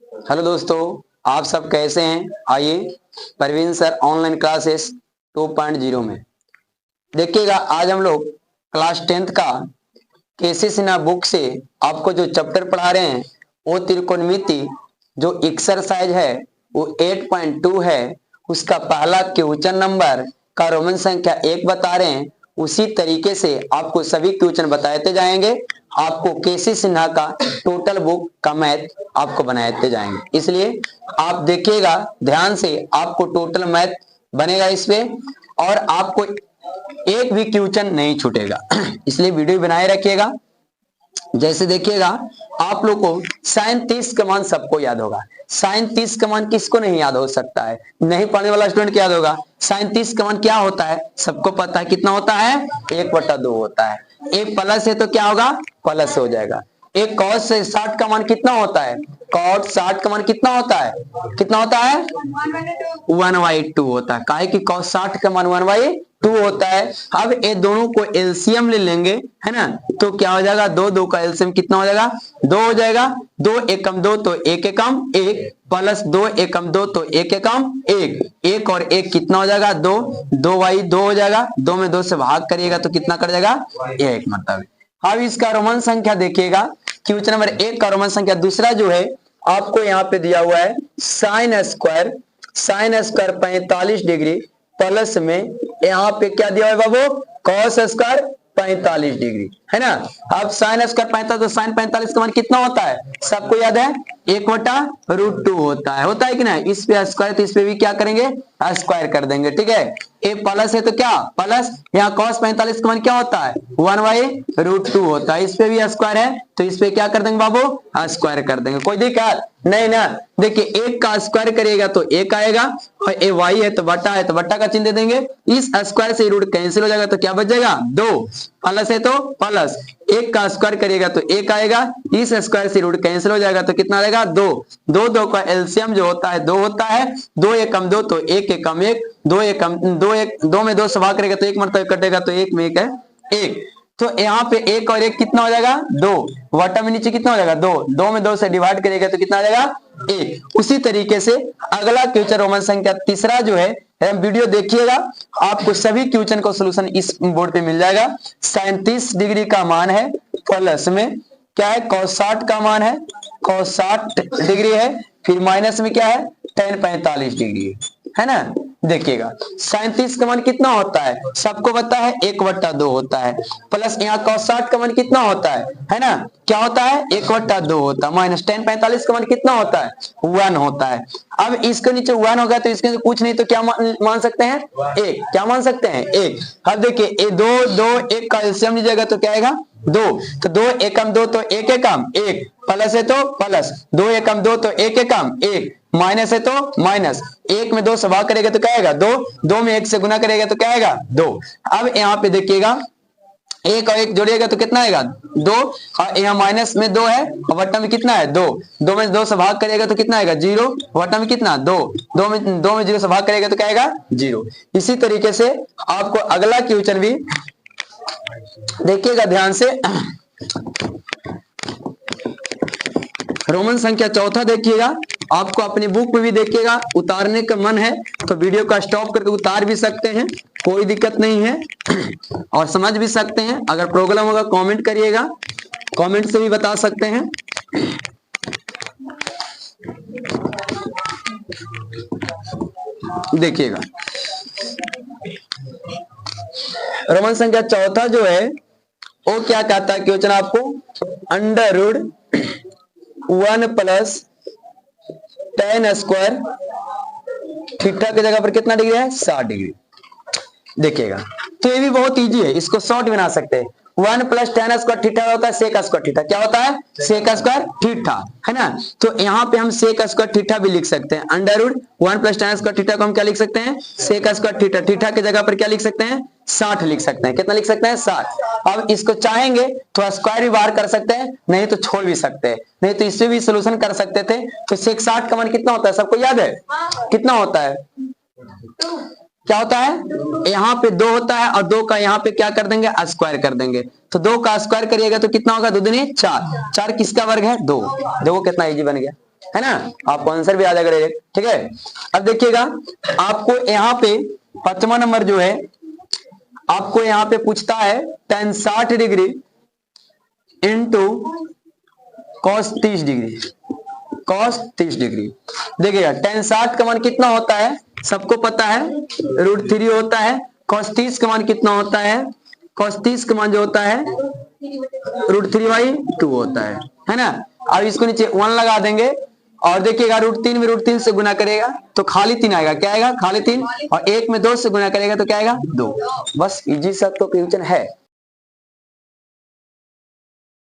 Hello दोस्तों, आप सब कैसे हैं। आइए परवीन सर ऑनलाइन क्लासेस 2.0 में देखिएगा। आज हम लोग क्लास 10th का केसी सिन्हा बुक से आपको जो चैप्टर पढ़ा रहे हैं वो त्रिकोणमिति जो एक्सरसाइज है वो 8.2 है। उसका पहला क्वेश्चन नंबर का रोमन संख्या 1 बता रहे हैं। उसी तरीके से आपको सभी क्वेश्चन बताते जाएंगे। आपको केसी सिन्हा का टोटल बुक का मैथ आपको बनाते जाएंगे, इसलिए आप देखिएगा ध्यान से। आपको टोटल मैथ बनेगा इसमें और आपको एक भी क्वेश्चन नहीं छूटेगा, इसलिए वीडियो बनाए रखिएगा। जैसे देखिएगा आप लोग को साइन 30 का मान सबको याद होगा। साइन 30 का मान किसको नहीं याद हो सकता है? नहीं पढ़ने वाला स्टूडेंट क्या याद होगा? साइन 30 का मान क्या होता है? सबको पता है कितना होता है? 1/2 होता है। एक प्लस है तो क्या होगा? प्लस हो जाएगा। एक कॉस 60 का मान कितना होता है? कॉस 60 का मान कितना होता है? कितना होता है? 1/2 होता है। काहे कि कॉस 60 का मान 1/2 होता है। अब ये दोनों को एलसीएम ले लेंगे, है ना, तो क्या हो जाएगा? 2 का एलसीएम कितना हो जाएगा? 2 हो जाएगा। 2 एकम 2 तो 1 एकम 1 प्लस 2 एकम 2 तो 1 एकम 1। 1 और 1 कितना हो जाएगा? 2। 2/2 हो जाएगा। 2 में 2 से भाग करिएगा तो कितना कर जाएगा? 1 मतलब। अब इसका रोमन संख्या देखिएगा। क्वेश्चन नंबर 1 का रोमन संख्या दूसरा जो है आपको यहाँ पे दिया हुआ है साइन स्क्वायर 45 डिग्री प्लस में यहाँ पे क्या दिया हुआ है बाबू? कॉस स्क्वायर 45 डिग्री, है ना। अब साइन स्क्वायर 45 तो साइन 45 का मान कितना होता है? सबको याद है 1/√2 होता है कि नहीं। इस पे स्क्वायर तो इस पे भी क्या करेंगे? स्क्वायर कर देंगे, ठीक है। ए प्लस है तो क्या प्लस, यहाँ कॉस 45 का मान क्या होता है? 1/√2 होता है। इस पे भी स्क्वायर है तो इस पे क्या कर देंगे बाबू? स्क्वायर कर देंगे। कोई दिक्कत नहीं ना। देखिए 1 का स्क्वायर करिएगा तो 1 आएगा और ए वाई है तो बट्टा का चिन्ह दे देंगे। इस स्क्वायर से रूट कैंसिल हो जाएगा तो क्या बच जाएगा? 2। प्लस है तो प्लस, 1 का स्क्वायर करिएगा तो 1 आएगा। इस स्क्वायर से रूट कैंसिल हो जाएगा तो कितना आएगा? 2। 2 का एलसीएम जो होता है 2 होता है। 2 एकम 2 तो 1 एकम 1। 2 में 2 से भाग करेगा तो 1 मतलब कटेगा तो 1 में 1 है 1। तो यहाँ पे 1 और 1 कितना हो जाएगा? 2। वाटा में नीचे कितना हो जाएगा? 2। 2 में 2 से डिवाइड करेगा तो कितना आ जाएगा? 1। उसी तरीके से अगला क्वेश्चन रोमन संख्या तीसरा जो है, वीडियो देखिएगा। आपको सभी क्वेश्चन का सॉल्यूशन इस बोर्ड पे मिल जाएगा। साइन 30 डिग्री का मान है प्लस में क्या है? cos 60 का मान है, cos 60 डिग्री है। फिर माइनस में क्या है? tan 45 डिग्री है ना। देखिएगा साइन 30 का मान कितना होता है? सबको पता है 1/2 होता है। प्लस यहाँ cos 60 का मान कितना होता है ना? क्या होता है? 1/2 होता है। माइनस tan 45 का मान कितना होता है? 1 होता है। अब इसके नीचे 1 होगा तो इसके नीचे कुछ नहीं तो क्या मान सकते हैं? 1। क्या मान सकते हैं? 1। अब देखिए 2 का एलसीएम लीजिएगा तो क्या आएगा? 2। तो 2 एकम 2 तो 1 एकम 1 प्लस है तो प्लस, 2 एकम 2 तो 1 एकम 1 माइनस है तो माइनस। 1 में 2 से भाग करेगा तो क्या आएगा? 2। 2 में 1 से गुना करेगा तो क्या आएगा? 2। अब यहाँ पे देखिएगा 1 और 1 जोड़िएगा तो कितना आएगा? 2। और यहाँ माइनस में 2 है और बट्टा में कितना है? 2। 2 में 2 से भाग करेगा तो कितना आएगा? 0। बट्टा में कितना? 2। 2 में 0 से भाग करेगा तो क्या आएगा? 0। इसी तरीके से आपको अगला क्वेश्चन भी देखिएगा ध्यान से। रोमन संख्या चौथा देखिएगा। आपको अपनी बुक में भी देखिएगा, उतारने का मन है तो वीडियो का स्टॉप करके उतार भी सकते हैं, कोई दिक्कत नहीं है। और समझ भी सकते हैं। अगर प्रॉब्लम होगा कमेंट करिएगा, कमेंट से भी बता सकते हैं। देखिएगा रोमन संख्या चौथा जो है वो क्या कहता है क्वेश्चन आपको? √1 प्लस tan स्क्वायर थीटा की जगह पर कितना डिग्री है? 60 डिग्री। देखिएगा तो ये भी बहुत इजी है, इसको शॉर्ट बना सकते हैं। 1 प्लस tan स्क्वायर थीटा होता है सेक स्क्वायर थीटा। क्या होता है? सेक स्क्वायर थीटा, है ना। तो यहाँ पे हम सेक स्क्वायर थीटा भी लिख सकते हैं। √1 प्लस tan स्क्वायर थीटा को हम क्या लिख सकते हैं? Sec square theta. थीटा की जगह पर क्या लिख सकते हैं? 60 लिख सकते हैं। कितना लिख सकते हैं? 60। अब इसको चाहेंगे तो स्क्वायर भी बाहर कर सकते हैं, नहीं तो छोड़ भी सकते हैं, नहीं तो इससे भी सोल्यूशन कर सकते थे। तो सेक 60 का मान कितना होता है? सबको याद है कितना होता है? क्या होता है? यहाँ पे 2 होता है और 2 का यहाँ पे क्या कर देंगे? स्क्वायर कर देंगे। तो 2 का स्क्वायर करिएगा तो कितना होगा? 2 दूनी 4। 4 किसका वर्ग है? 2। देखो कितना इजी बन गया। है ना, आपको आंसर भी आ जाएगा डायरेक्ट। ठीक है, अब देखिएगा आपको यहाँ पे 5वां नंबर जो है आपको यहाँ पे पूछता है tan 60 degree into cos 30 degree, cos 30 degree. देखिएगा tan 60 का मान कितना होता है, सबको पता है √3 होता है। cos 30 का मान कितना होता है, cos 30 का मान जो होता है √3/2 होता है ना। अब इसको नीचे 1 लगा देंगे और देखिएगा √3 में √3 से गुना करेगा तो खाली 3 आएगा, क्या आएगा खाली 3, और 1 में 2 से गुना करेगा तो क्या आएगा 2। बस इजी सा तो क्वेश्चन है।